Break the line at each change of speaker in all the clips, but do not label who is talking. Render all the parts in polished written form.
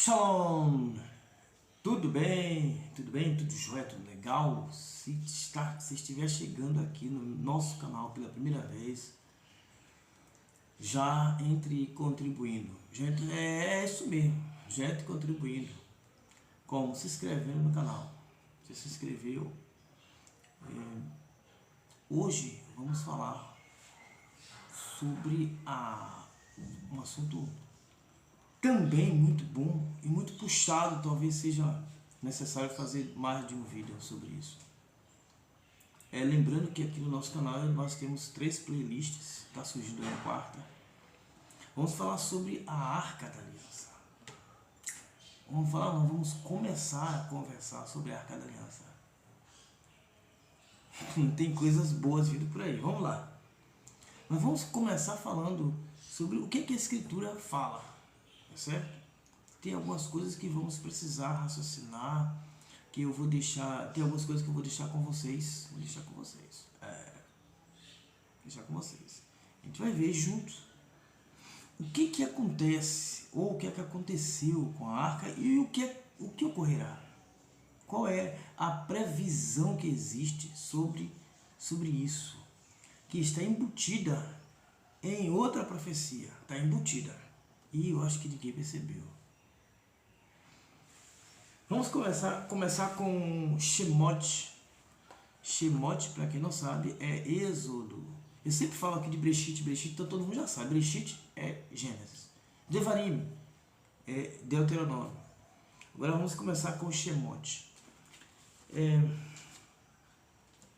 Shalom! Tudo bem? Tudo bem? Tudo jóia? Tudo legal? Se estiver chegando aqui no nosso canal pela primeira vez, já entre contribuindo. É isso mesmo, já entre contribuindo. Como? Se inscrevendo no canal. Você se inscreveu? Hoje vamos falar sobre um assunto também muito bom e muito puxado. Talvez seja necessário fazer mais de um vídeo sobre isso. Lembrando que aqui no nosso canal nós temos 3 playlists, está surgindo uma quarta. Vamos falar sobre a Arca da Aliança. Vamos começar a conversar sobre a Arca da Aliança. Tem coisas boas vindo por aí, vamos lá. Mas vamos começar falando sobre o que a Escritura fala, certo? Tem algumas coisas que vamos precisar raciocinar, que eu vou deixar, tem algumas coisas que eu vou deixar com vocês, deixar com vocês. A gente vai ver juntos o que acontece, ou o que aconteceu com a arca e o que ocorrerá. Qual é a previsão que existe sobre isso, que está embutida em outra profecia, está embutida, e eu acho que ninguém percebeu. Vamos começar com Shemot. Shemot, para quem não sabe, é Êxodo. Eu sempre falo aqui de Breshit, então todo mundo já sabe. Breshit é Gênesis. Devarim é Deuteronômio. Agora vamos começar com Shemot.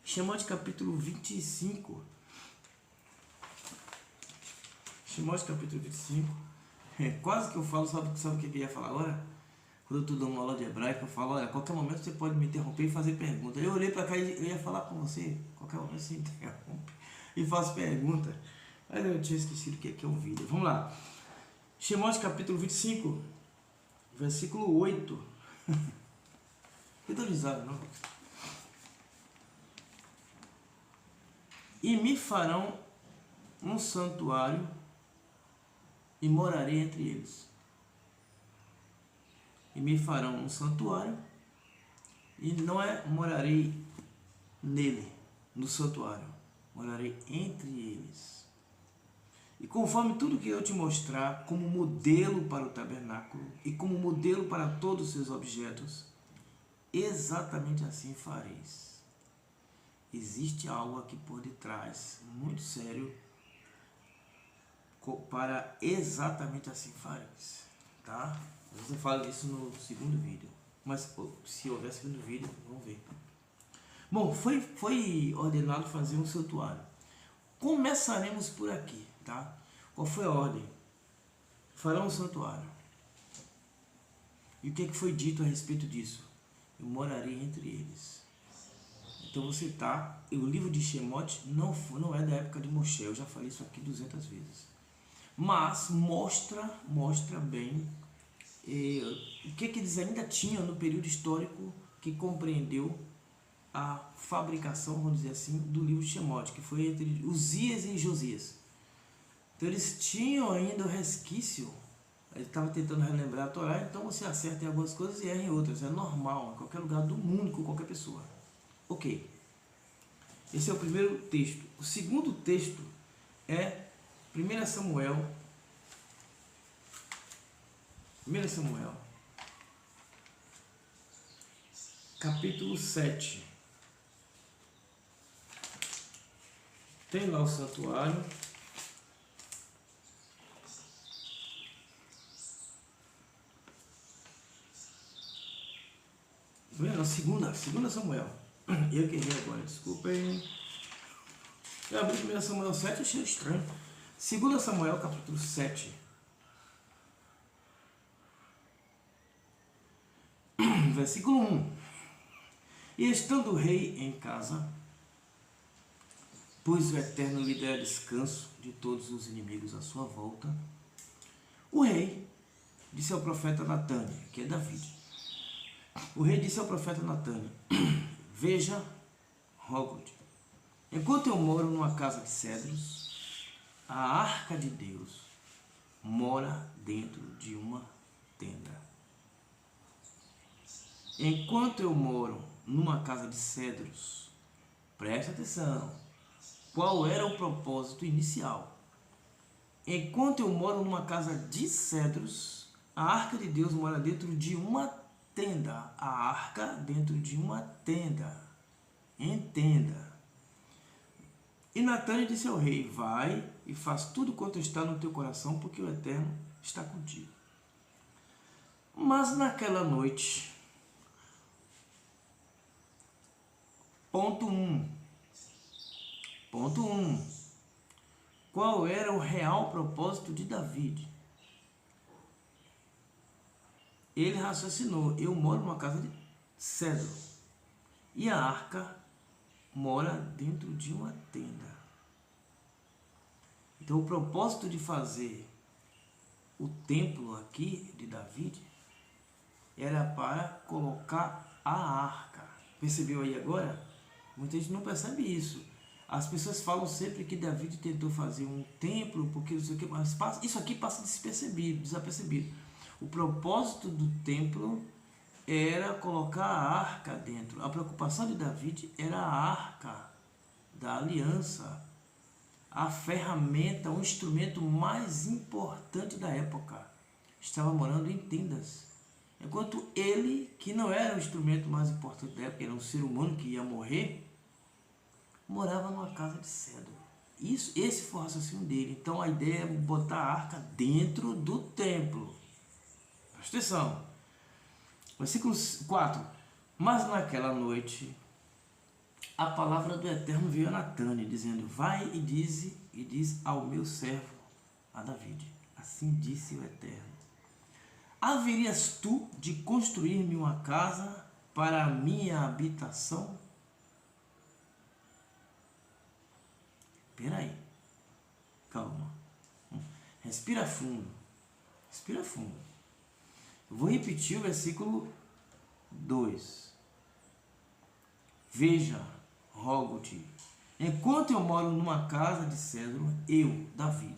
Shemot capítulo 25. Shemot capítulo 25. Quase que eu falo, sabe o que eu ia falar agora? Quando eu estou dando uma aula de hebraico, eu falo, olha, a qualquer momento você pode me interromper e fazer pergunta. Eu olhei para cá e eu ia falar com você, a qualquer momento você interrompe e faz pergunta. Mas eu tinha esquecido o que é um vídeo. Vamos lá. Shemot capítulo 25, versículo 8. Eu estou risado, não? E me farão um santuário e morarei entre eles. E me farão um santuário, e não é morarei nele, no santuário, morarei entre eles. E conforme tudo que eu te mostrar como modelo para o tabernáculo e como modelo para todos os seus objetos, exatamente assim fareis. Existe algo aqui por detrás, muito sério, para exatamente assim fareis, tá? Eu falo disso no segundo vídeo, mas se houver segundo vídeo, vamos ver. Bom, foi ordenado fazer um santuário. Começaremos por aqui, tá? Qual foi a ordem? Farão um santuário. E o que foi dito a respeito disso? Eu morarei entre eles. Então você tá, o livro de Shemot não é da época de Moshe, eu já falei isso aqui 200 vezes. Mas mostra bem o que eles ainda tinham no período histórico que compreendeu a fabricação, vamos dizer assim, do livro de Shemot, que foi entre Uzias e Josias. Então eles tinham ainda o resquício, ele estava tentando relembrar a Torá, então você acerta em algumas coisas e erra em outras, é normal, em qualquer lugar do mundo, com qualquer pessoa. Ok, esse é o primeiro texto. O segundo texto é 1 Samuel, capítulo 7. Tem lá o santuário. Segunda Samuel. Eu que errei agora, desculpem. Eu abri 1 Samuel 7 e achei estranho. 2 Samuel, capítulo 7. Versículo 1. E estando o rei em casa, pois o Eterno lhe dera descanso de todos os inimigos à sua volta, o rei disse ao profeta Natânia, que é David. O rei disse ao profeta Natânia: veja, rogo-te, enquanto eu moro numa casa de cedros, a arca de Deus mora dentro de uma tenda. enquanto eu moro numa casa de cedros, preste atenção, qual era o propósito inicial? Enquanto eu moro numa casa de cedros, a arca de Deus mora dentro de uma tenda. A arca dentro de uma tenda. Entenda. E Natã disse ao rei: vai e faz tudo quanto está no teu coração, porque o Eterno está contigo. Mas naquela noite, ponto 1. Qual era o real propósito de Davi? Ele raciocinou: eu moro numa casa de cedro e a arca mora dentro de uma tenda. Então o propósito de fazer o templo aqui de Davi era para colocar a arca. Percebeu aí agora? Muita gente não percebe isso. As pessoas falam sempre que Davi tentou fazer um templo, porque não sei o que, mas isso aqui passa desapercebido. O propósito do templo era colocar a arca dentro. A preocupação de Davi era a arca da aliança, a ferramenta, o instrumento mais importante da época. Estava morando em tendas. Enquanto ele, que não era o instrumento mais importante da época, era um ser humano que ia morrer, morava numa casa de cedro. Esse foi o raciocínio dele. Então a ideia é botar a arca dentro do templo. Presta atenção. Versículo 4. Mas naquela noite, a palavra do Eterno veio a Natã, dizendo: vai e diz ao meu servo, a Davi, assim disse o Eterno: haverias tu de construir-me uma casa para a minha habitação? Espera aí, calma, respira fundo, respira fundo. Eu vou repetir o versículo 2. Veja, rogo-te, enquanto eu moro numa casa de cedro, eu, Davi,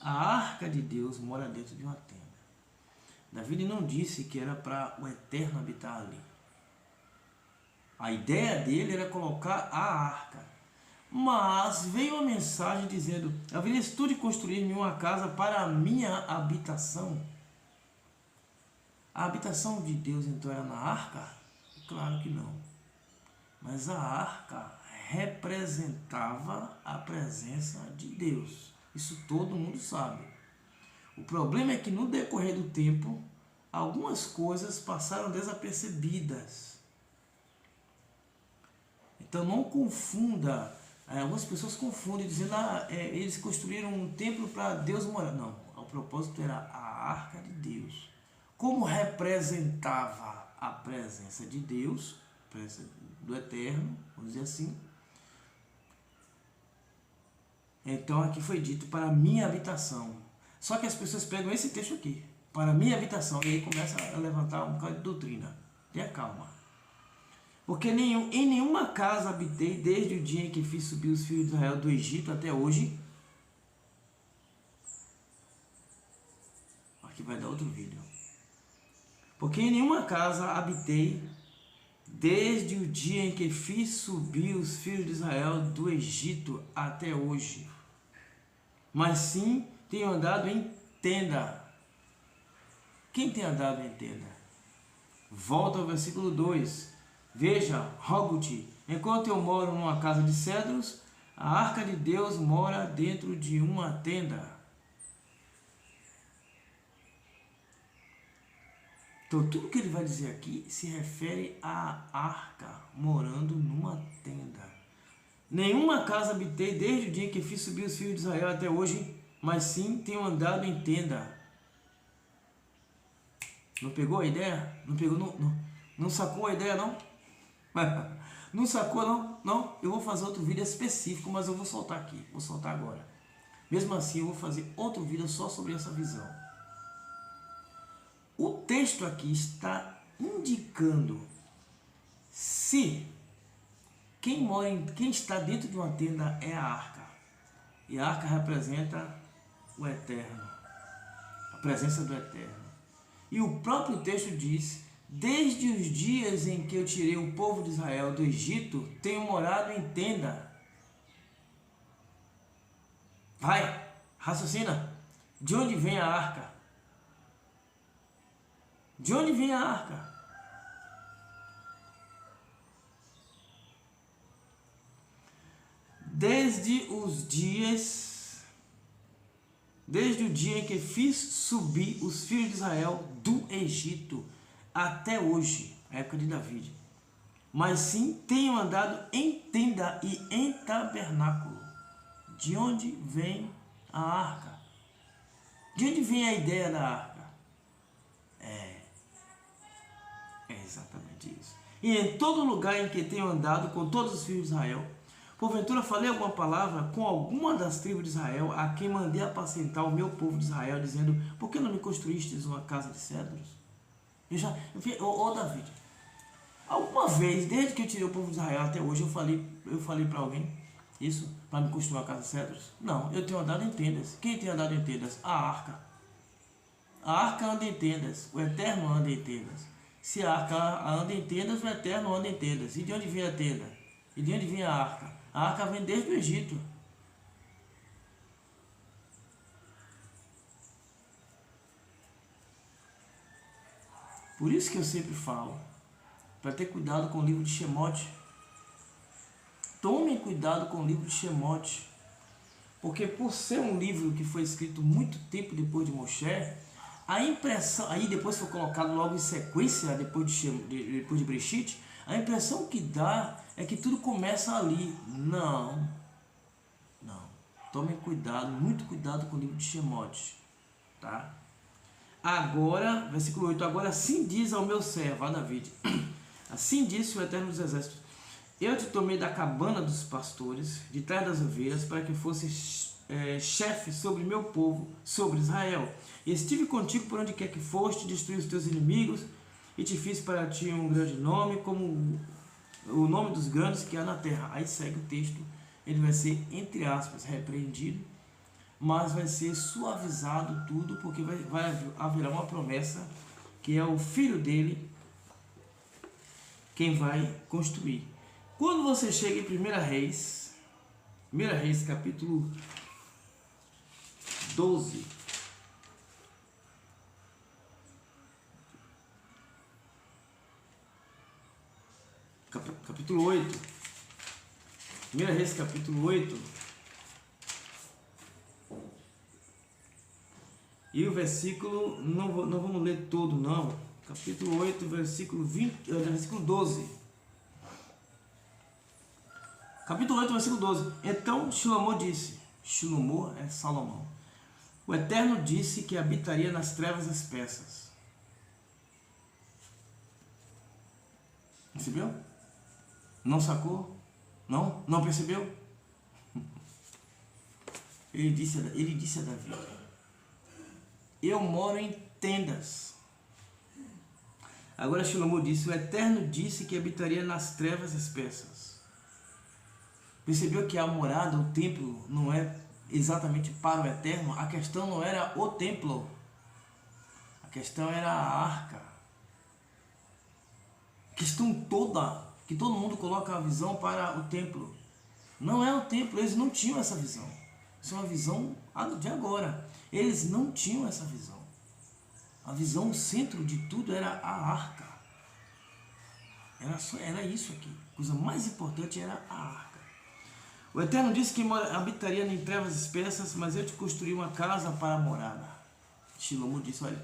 a arca de Deus mora dentro de uma tenda. Davi não disse que era para o Eterno habitar ali. A ideia dele era colocar a arca. Mas veio a mensagem dizendo: haverias tu de construir-me uma casa para a minha habitação? A habitação de Deus então era na arca? Claro que não. Mas a arca representava a presença de Deus. Isso todo mundo sabe. O problema é que no decorrer do tempo, algumas coisas passaram desapercebidas. Então não confunda. Algumas pessoas confundem, dizendo eles construíram um templo para Deus morar. Não, o propósito era a arca de Deus. Como representava a presença de Deus, a presença do Eterno, vamos dizer assim. Então aqui foi dito: para minha habitação. Só que as pessoas pegam esse texto aqui, para minha habitação, e aí começa a levantar um bocado de doutrina. Tenha calma. Porque em nenhuma casa habitei desde o dia em que fiz subir os filhos de Israel do Egito até hoje. Aqui vai dar outro vídeo. Porque em nenhuma casa habitei desde o dia em que fiz subir os filhos de Israel do Egito até hoje. Mas sim tenho andado em tenda. Quem tem andado em tenda? Volta ao versículo 2. Veja, rogo-te, enquanto eu moro numa casa de cedros, a arca de Deus mora dentro de uma tenda. Então, tudo que ele vai dizer aqui se refere à arca morando numa tenda. Nenhuma casa habitei desde o dia que fiz subir os filhos de Israel até hoje, mas sim tenho andado em tenda. Não pegou a ideia? Não pegou? Não sacou a ideia, não? Não sacou, não? Não? Eu vou fazer outro vídeo específico, mas eu vou soltar aqui. Vou soltar agora. Mesmo assim, eu vou fazer outro vídeo só sobre essa visão. O texto aqui está indicando se quem está dentro de uma tenda é a arca. E a arca representa o Eterno, a presença do Eterno. E o próprio texto diz: Desde os dias em que eu tirei o povo de Israel do Egito, tenho morado em tenda. Vai, raciocina. De onde vem a arca? De onde vem a arca? Desde o dia em que fiz subir os filhos de Israel do Egito até hoje, a época de Davi. Mas sim tenho andado em tenda e em tabernáculo. De onde vem a arca? De onde vem a ideia da arca? É exatamente isso. E em todo lugar em que tenho andado com todos os filhos de Israel, porventura falei alguma palavra com alguma das tribos de Israel, a quem mandei apacentar o meu povo de Israel, dizendo: por que não me construístes uma casa de cedros? Davi, alguma vez, desde que eu tirei o povo de Israel até hoje, eu falei para alguém isso, para me construir uma casa de cedros? Não, eu tenho andado em tendas. Quem tem andado em tendas? A arca. A arca anda em tendas, o Eterno anda em tendas. Se a arca anda em tendas, o Eterno anda em tendas. E de onde vem a tenda? E de onde vem a arca? A arca vem desde o Egito. Por isso que eu sempre falo, para ter cuidado com o livro de Shemote. Tomem cuidado com o livro de Shemote, porque por ser um livro que foi escrito muito tempo depois de Moshe, a impressão, aí depois foi colocado logo em sequência, depois de Breshit, a impressão que dá é que tudo começa ali. Não. Tomem cuidado, muito cuidado com o livro de Shemote, tá? Agora, versículo 8, agora assim diz ao meu servo, a David, assim disse o Eterno dos Exércitos: eu te tomei da cabana dos pastores, de trás das ovelhas, para que fosse chefe sobre meu povo, sobre Israel. E estive contigo por onde quer que foste, destruí os teus inimigos, e te fiz para ti um grande nome, como o nome dos grandes que há na terra. Aí segue o texto, ele vai ser, entre aspas, repreendido, mas vai ser suavizado tudo, porque haverá uma promessa, que é o filho dele quem vai construir. Quando você chega em 1 Reis capítulo 12, capítulo 8, 1 Reis capítulo 8, e o versículo, não vamos ler todo não, capítulo 8, versículo 12. Capítulo 8, versículo 12. Então Shlomo disse, Shlomo é Salomão, o Eterno disse que habitaria nas trevas espessas. Percebeu? Não sacou? Não percebeu? Ele disse a Davi: eu moro em tendas. Agora Shlomo disse, o Eterno disse que habitaria nas trevas espessas. Percebeu que a morada, o templo, não é exatamente para o Eterno? A questão não era o templo, a questão era a arca. A questão toda, que todo mundo coloca a visão para o templo. Não é o templo, eles não tinham essa visão. Isso é uma visão de agora. Eles não tinham essa visão. A visão, o centro de tudo era a arca. Era isso aqui. A coisa mais importante era a arca. O Eterno disse que habitaria em trevas espessas, mas eu te construí uma casa para a morada. Shlomo disse, olha,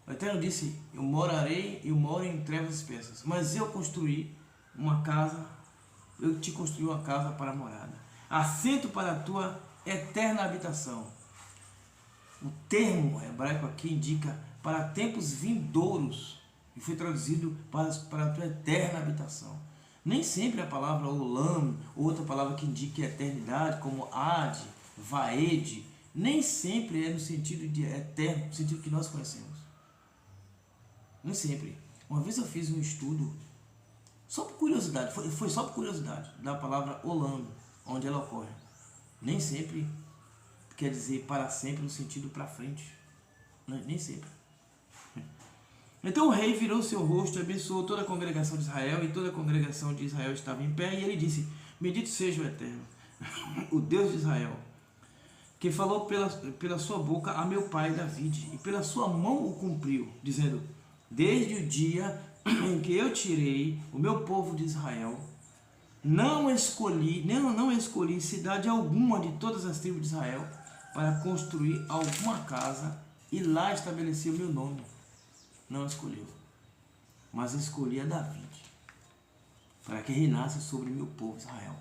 o Eterno disse, eu moro em trevas espessas, mas eu construí uma casa, eu te construí uma casa para a morada, assento para a tua eterna habitação. O termo hebraico aqui indica para tempos vindouros, e foi traduzido para a tua eterna habitação. Nem sempre a palavra olam, outra palavra que indica eternidade, como ad, vaed, nem sempre é no sentido de eterno, no sentido que nós conhecemos. Nem sempre. Uma vez eu fiz um estudo, só por curiosidade, foi só por curiosidade, da palavra olam, onde ela ocorre. Nem sempre quer dizer para sempre no sentido para frente. Nem sempre. Então o rei virou seu rosto e abençoou toda a congregação de Israel, e toda a congregação de Israel estava em pé, e ele disse: bendito seja o Eterno, o Deus de Israel, que falou pela sua boca a meu pai David, e pela sua mão o cumpriu, dizendo: desde o dia em que eu tirei o meu povo de Israel, não escolhi cidade alguma de todas as tribos de Israel para construir alguma casa e lá estabelecer o meu nome. Não escolheu, mas escolhi a David para que reinasse sobre meu povo Israel.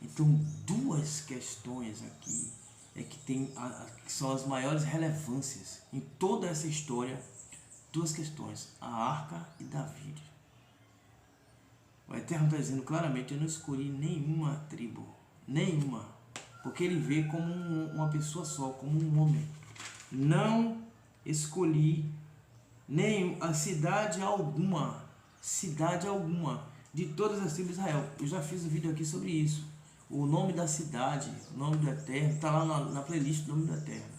Então, duas questões aqui que são as maiores relevâncias em toda essa história. Duas questões: a arca e David. O Eterno está dizendo claramente: eu não escolhi nenhuma tribo, nenhuma, porque ele vê como uma pessoa só, como um homem. Não escolhi a cidade alguma de todas as tribos de Israel. Eu já fiz um vídeo aqui sobre isso. O nome da cidade, o nome do Eterno, está lá na playlist do nome do Eterno.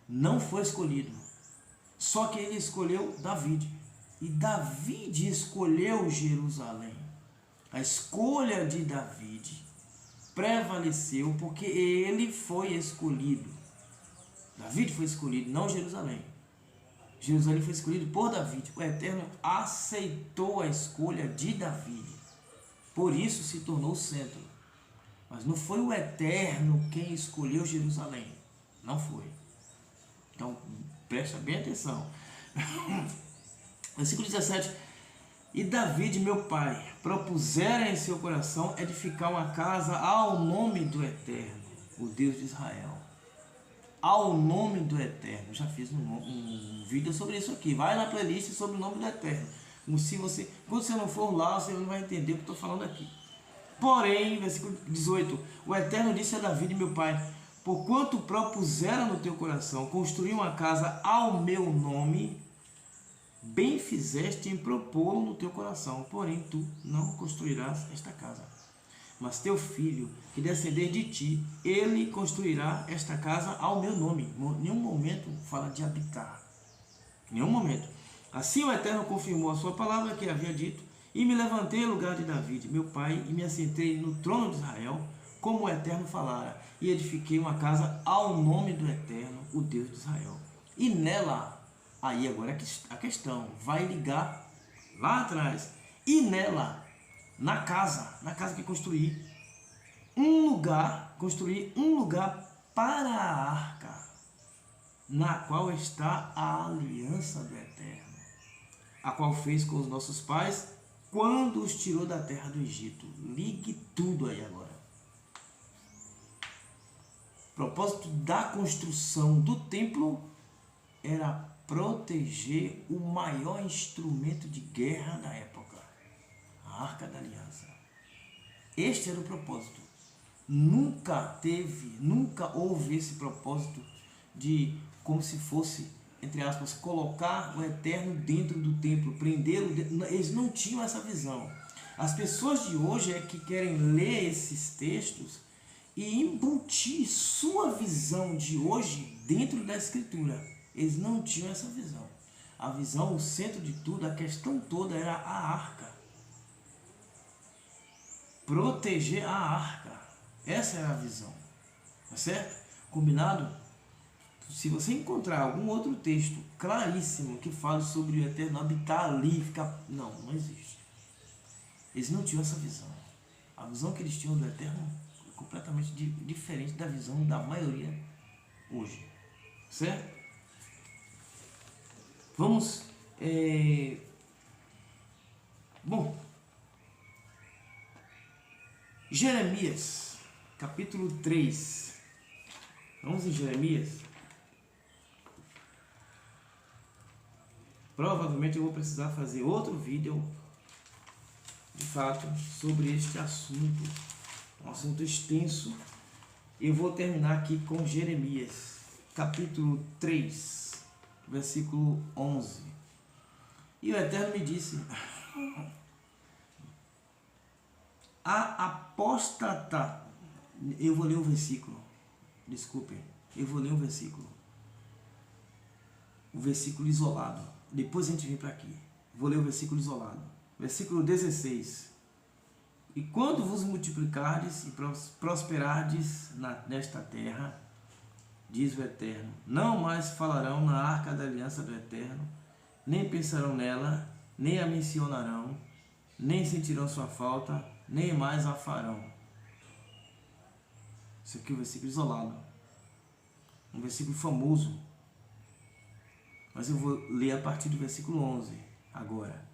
Não foi escolhido. Só que ele escolheu David. E David escolheu Jerusalém. A escolha de David prevaleceu porque ele foi escolhido. David foi escolhido, não Jerusalém. Jerusalém foi escolhido por David. O Eterno aceitou a escolha de David. Por isso se tornou o centro. Mas não foi o Eterno quem escolheu Jerusalém. Não foi. Então, presta bem atenção. Versículo 17. E David, meu pai, propusera em seu coração edificar uma casa ao nome do Eterno, o Deus de Israel. Ao nome do Eterno. Já fiz um vídeo sobre isso aqui. Vai na playlist sobre o nome do Eterno. Quando você não for lá, você não vai entender o que eu estou falando aqui. Porém, versículo 18. O Eterno disse a David, meu pai: porquanto propusera no teu coração construir uma casa ao meu nome, bem fizeste em propô-lo no teu coração. Porém, tu não construirás esta casa, mas teu filho, que descender de ti, ele construirá esta casa ao meu nome. Em nenhum momento fala de habitar. Em nenhum momento. Assim o Eterno confirmou a sua palavra que havia dito, e me levantei em lugar de David, meu pai, e me assentei no trono de Israel, como o Eterno falara, e edifiquei uma casa ao nome do Eterno, o Deus de Israel. E nela, aí agora a questão vai ligar lá atrás, e nela, na casa que construí um lugar para a arca, na qual está a aliança do Eterno, a qual fez com os nossos pais quando os tirou da terra do Egito. Ligue tudo aí agora. O propósito da construção do templo era proteger o maior instrumento de guerra da época, a Arca da Aliança. Este era o propósito. Nunca houve esse propósito de, como se fosse, entre aspas, colocar o Eterno dentro do templo, prendê-lo. Eles não tinham essa visão. As pessoas de hoje é que querem ler esses textos e embutir sua visão de hoje dentro da Escritura. Eles não tinham essa visão. A visão, o centro de tudo, a questão toda era a arca. Proteger a arca. Essa era a visão. Tá certo? Combinado? Se você encontrar algum outro texto claríssimo que fale sobre o Eterno habitar ali, ficar... Não existe. Eles não tinham essa visão. A visão que eles tinham do Eterno é completamente diferente da visão da maioria hoje. Certo? Vamos... Bom, Jeremias, capítulo 3. Vamos em Jeremias. Provavelmente eu vou precisar fazer outro vídeo, de fato, sobre este assunto. Um assunto extenso. Eu vou terminar aqui com Jeremias, capítulo 3, versículo 11. E o Eterno me disse: a apóstata... Eu vou ler o versículo. Desculpem, eu vou ler o versículo. O versículo isolado. Depois a gente vem para aqui. Vou ler o versículo isolado. Versículo 16. E quando vos multiplicardes e prosperardes nesta terra, diz o Eterno, não mais falarão na arca da aliança do Eterno, nem pensarão nela, nem a mencionarão, nem sentirão sua falta, nem mais a farão. Isso aqui é um versículo isolado. Um versículo famoso. Mas eu vou ler a partir do versículo 11 agora.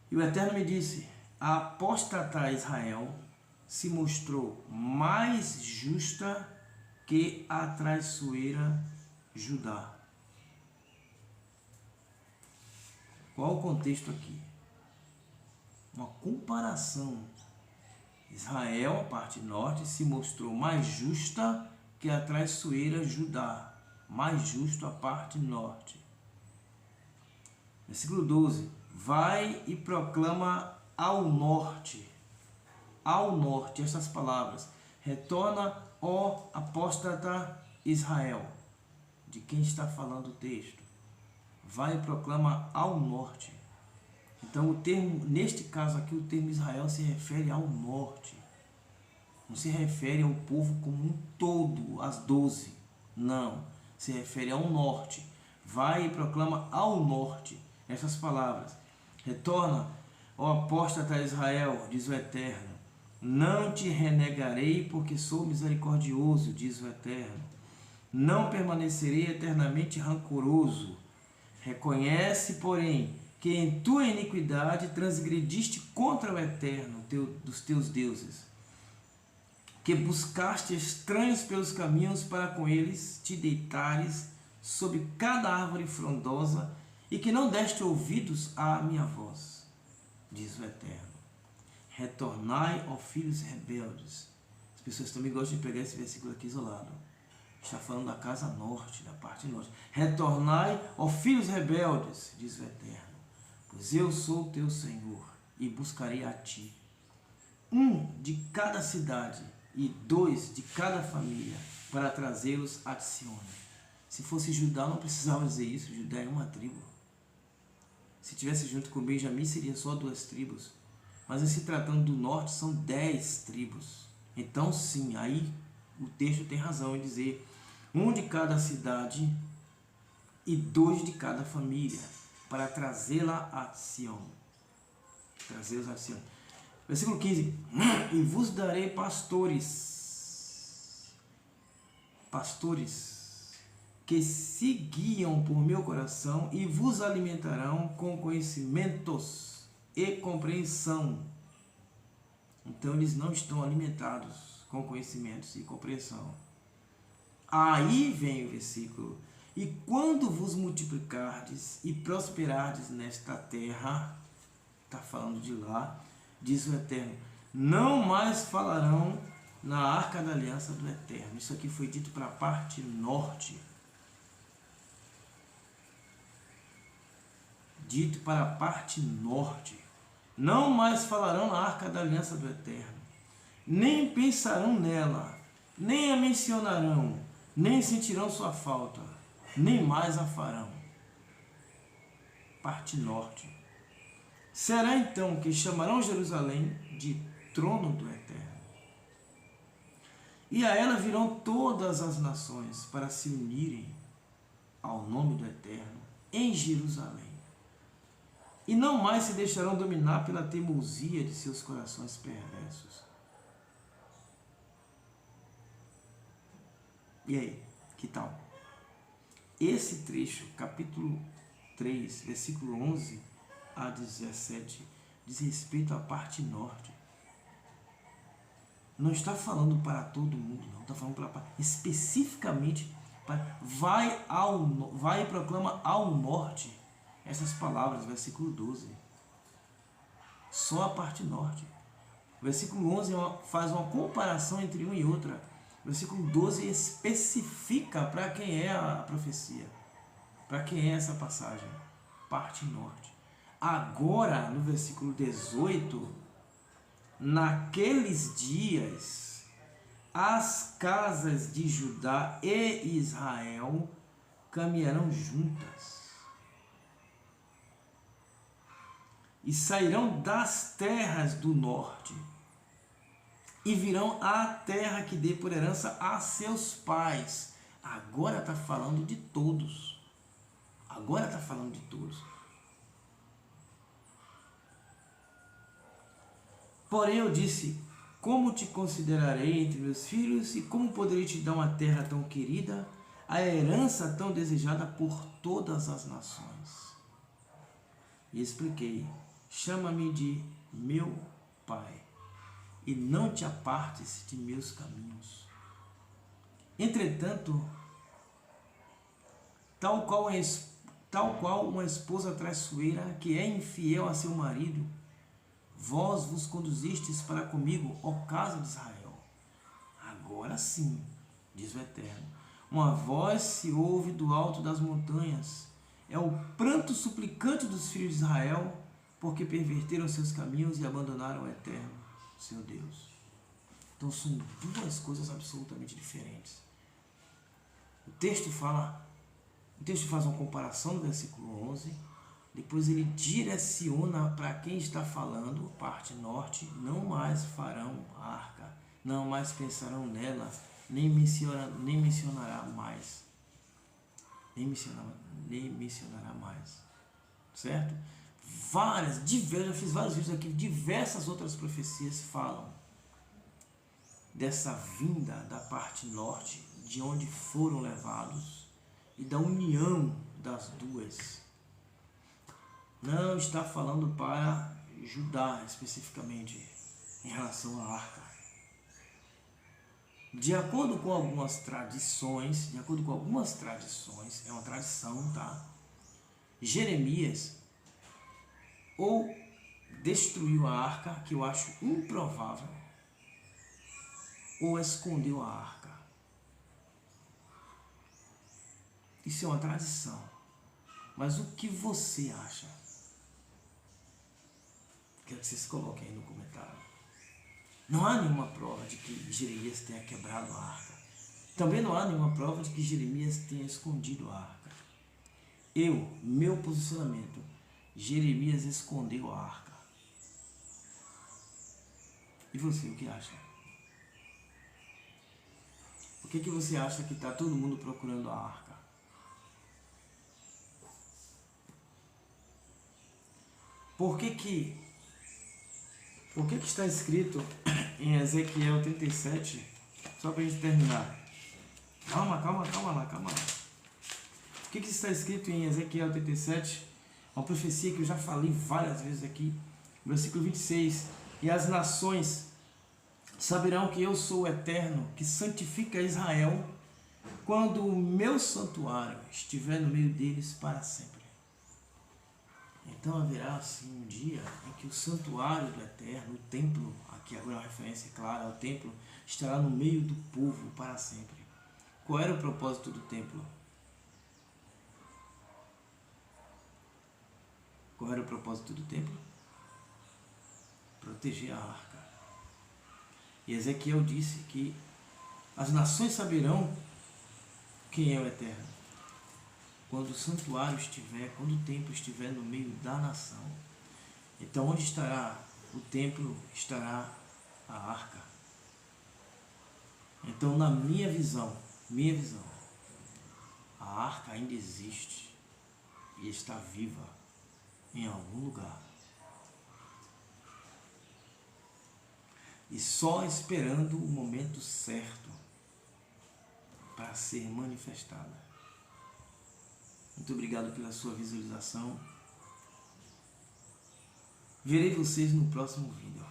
E o Eterno me disse, a apóstata Israel se mostrou mais justa que a traiçoeira Judá. Qual o contexto aqui? Uma comparação. Israel, a parte norte, se mostrou mais justa que a traiçoeira Judá. Mais justo a parte norte. Versículo 12. Vai e proclama ao norte, estas palavras. Retorna, ó apóstata Israel. De quem está falando o texto? Vai e proclama ao norte. Então, o termo, neste caso aqui, o termo Israel se refere ao norte. Não se refere ao povo como um todo, as 12. Não. Se refere ao norte. Vai e proclama ao norte essas palavras. Retorna, ó apóstata Israel, diz o Eterno. Não te renegarei, porque sou misericordioso, diz o Eterno. Não permanecerei eternamente rancoroso. Reconhece, porém, que em tua iniquidade transgrediste contra o Eterno, dos teus deuses, que buscaste estranhos pelos caminhos para com eles te deitares sob cada árvore frondosa e que não deste ouvidos à minha voz, diz o Eterno. Retornai, ó filhos rebeldes. As pessoas também gostam de pegar esse versículo aqui isolado. Está falando da casa norte, da parte norte. Retornai, ó filhos rebeldes, diz o Eterno, pois eu sou teu Senhor e buscarei a ti, um de cada cidade e 2 de cada família, para trazê-los a Sião. Se fosse Judá, não precisava dizer isso. Judá é uma tribo. Se tivesse junto com Benjamim, seria só 2 tribos. Mas se tratando do norte, são 10 tribos. Então, sim, aí o texto tem razão em dizer um de cada cidade e 2 de cada família, para trazê-la a Sião. Trazê-los a Sião. Versículo 15. E vos darei pastores que se guiam por meu coração e vos alimentarão com conhecimentos e compreensão. Então eles não estão alimentados com conhecimentos e compreensão. Aí vem o versículo. E quando vos multiplicardes e prosperardes nesta terra, está falando de lá, diz o Eterno, não mais falarão na arca da aliança do Eterno. Isso aqui foi dito para a parte norte. Dito para a parte norte. Não mais falarão na arca da aliança do Eterno. Nem pensarão nela, nem a mencionarão, nem sentirão sua falta, nem mais a farão. Parte norte. Será então que chamarão Jerusalém de trono do Eterno. E a ela virão todas as nações para se unirem ao nome do Eterno em Jerusalém. E não mais se deixarão dominar pela teimosia de seus corações perversos. E aí, que tal? Esse trecho, capítulo 3, versículo 11 a 17, diz respeito à parte norte. Não está falando para todo mundo, não. Está falando especificamente para vai e proclama ao norte essas palavras, versículo 12. Só a parte norte. O versículo 11 faz uma comparação entre uma e outra. O versículo 12 especifica para quem é a profecia, para quem é essa passagem, parte norte. Agora, no versículo 18, naqueles dias, as casas de Judá e Israel caminharão juntas. e sairão das terras do norte, e virão à terra que dê por herança a seus pais. Agora está falando de todos. Agora está falando de todos. Porém eu disse, como te considerarei entre meus filhos, e como poderei te dar uma terra tão querida, a herança tão desejada por todas as nações? E expliquei, chama-me de meu pai, e não te apartes de meus caminhos. Entretanto, tal qual uma esposa traiçoeira que é infiel a seu marido, vós vos conduzistes para comigo, ó casa de Israel. Agora sim, diz o Eterno, uma voz se ouve do alto das montanhas, é o pranto suplicante dos filhos de Israel, porque perverteram seus caminhos e abandonaram o Eterno, seu Deus. Então são duas coisas absolutamente diferentes. O texto faz uma comparação no versículo 11, depois ele direciona para quem está falando, parte norte, não mais farão a arca, não mais pensarão nela, nem mencionará mais. Nem mencionará mais. Certo? Já fiz vários vídeos aqui, diversas outras profecias falam dessa vinda da parte norte, de onde foram levados, e da união das duas. Não está falando para Judá especificamente em relação à arca. De acordo com algumas tradições, é uma tradição, tá? Jeremias ou destruiu a arca, que eu acho improvável, ou escondeu a arca. Isso é uma tradição. Mas o que você acha? Quero que vocês coloquem aí no comentário. Não há nenhuma prova de que Jeremias tenha quebrado a arca. Também não há nenhuma prova de que Jeremias tenha escondido a arca. Meu posicionamento, Jeremias escondeu a arca. E você, o que acha? Por que você acha que está todo mundo procurando a arca? Por que está escrito em Ezequiel 37? Só para a gente terminar. Calma lá. Por que está escrito em Ezequiel 37? Uma profecia que eu já falei várias vezes aqui. Versículo 26. E as nações saberão que eu sou o Eterno, que santifica Israel, quando o meu santuário estiver no meio deles para sempre. Então haverá assim um dia em que o santuário do Eterno, o templo, aqui agora é uma referência clara ao templo, estará no meio do povo para sempre. Qual era o propósito do templo? Qual era o propósito do templo? Proteger a arca. E Ezequiel disse que as nações saberão quem é o Eterno quando o santuário estiver, quando o templo estiver no meio da nação. Então onde estará o templo, estará a arca. Então na minha visão, a arca ainda existe e está viva em algum lugar. E só esperando o momento certo para ser manifestada. Muito obrigado pela sua visualização. Verei vocês no próximo vídeo.